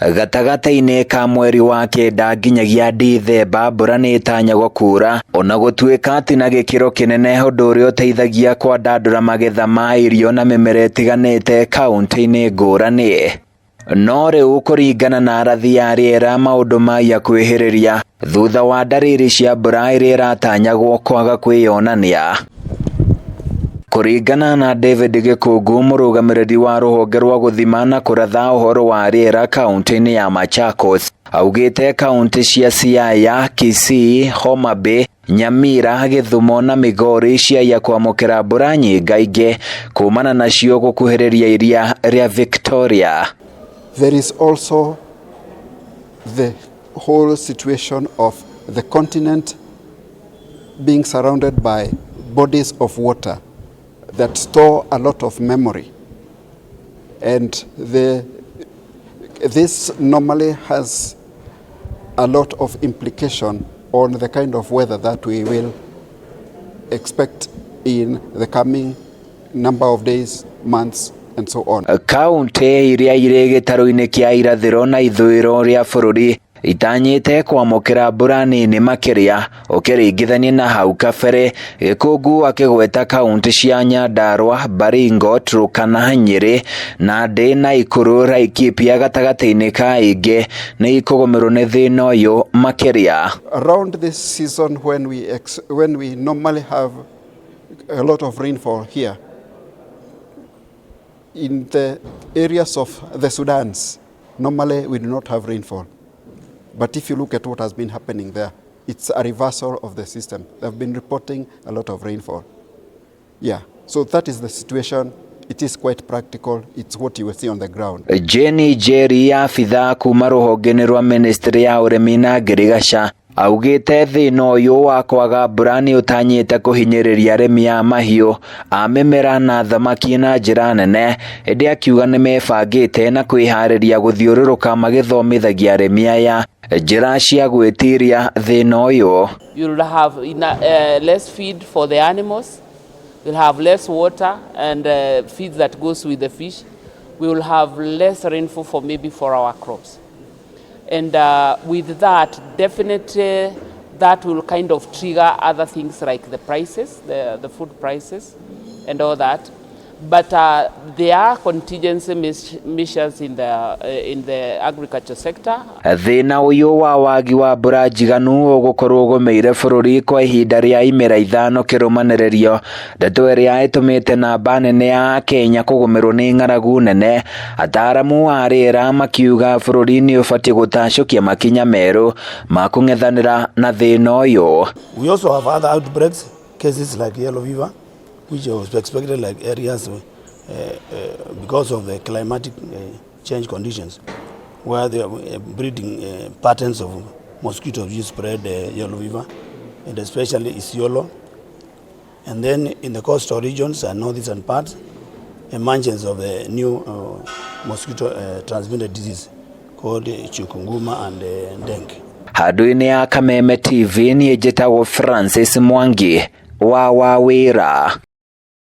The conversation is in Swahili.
Gatagata-ini ka mweri wa kenda nginyagia Dithemba mbura nĩ ĩtanyagwo kuura ona gũtuĩka atĩ na gĩkĩro kĩnene ũndũ ũrĩa ũteithagia kwandandũra magetha ma irio na mĩmera ĩtiganĩte kaunti-ini ngũrani. No rĩu kũringana na arathi ya riera maũndũ maya kwĩhĩrĩria thutha wa ndarĩrĩ cia mbura ĩrĩa ĩratanyagwo kwaga kwĩyonania. Kuringana na David Gikungu, murugamiriri wa ruhonge rwa guthima na kuratha uhoro wa riera kaunti-ini ya Machakos, augite kaunti cia Siaya, Kisii, Homa Bay, Nyamira, Githumo na Migori cia kwamũkĩra mbura nyingaingĩ kumana nacio gũkuhĩrĩria iria rĩa Victoria. There is also the whole situation of the continent being surrounded by bodies of water that store a lot of memory, and this normally has a lot of implication on the kind of weather that we will expect in the coming number of days, months, and so on. Kaunti iria irĩ gĩtarũ-inĩ kĩa irathĩro na ithũĩro rĩa bũrũri itanyĩte kwamũkĩra mbura nini makĩria ũkĩringithania na hau kabere. Gikungu akĩgweta kaunti cia Nyandarua, Baringo, Turkana, Nyeri, Nandi na Ikuru, Laikipia gatagatĩ-inĩ ka ingĩ nĩ ikigumirwo nĩ thĩna ũyũ makĩria. Around this season when we normally have a lot of rainfall here in the areas of the Sudans, normally we do not have rainfall. But if you look at what has been happening there, it's a reversal of the system. They've been reporting a lot of rainfall. Yeah, so that is the situation. It is quite practical. It's what you will see on the ground. Jenny Jerry, afitha kuma ruhonge-inĩ rwa ministry ya ũrĩmi na ngirigaca, augite thĩna ũyũ wa kwaga mbura nĩ ũtanyĩte kũhinyĩrĩria arĩmi a mahiũ a mĩmera na thamaki na njĩra nene, ĩndĩ akiuga nĩ mebangĩte na kwĩharĩria gũthiũrũrũka magĩthomithagia arĩmi aya njĩra cia gwitiria thĩna ũyũ. You'll have less feed for the animals, you'll have less water and feed that goes with the fish. We will have less rainfall for our crops. And with that, definitely that will kind of trigger other things like the prices, the food prices and all that. But there are contingency measures in the agriculture sector. Thina uyu wa wagi wa mbura njiganu ugukorwo ugomeire bururi kwa ihinda ria imera ithano kirumaniririo, ndeto iria itumite namba nene ya Kenya kugumirwo ni ng'aragu nene. Ataramu a riera makiuga bururi ni ubatie gutacukia makinya meru ma kung'ethanira na thina uyu. We also have other outbreaks, cases like yellow fever, which was expected like areas because of the climatic change conditions, where the breeding patterns of mosquitoes you spread yellow fever, and especially Isiolo. And then in the coastal regions and northeastern parts, emergence of the new mosquito transmitted disease called chikungunya and dengue. Handũ-inĩ ya Kameme TV niĩ njĩtagwo Francis Mwangi wa Wawĩra.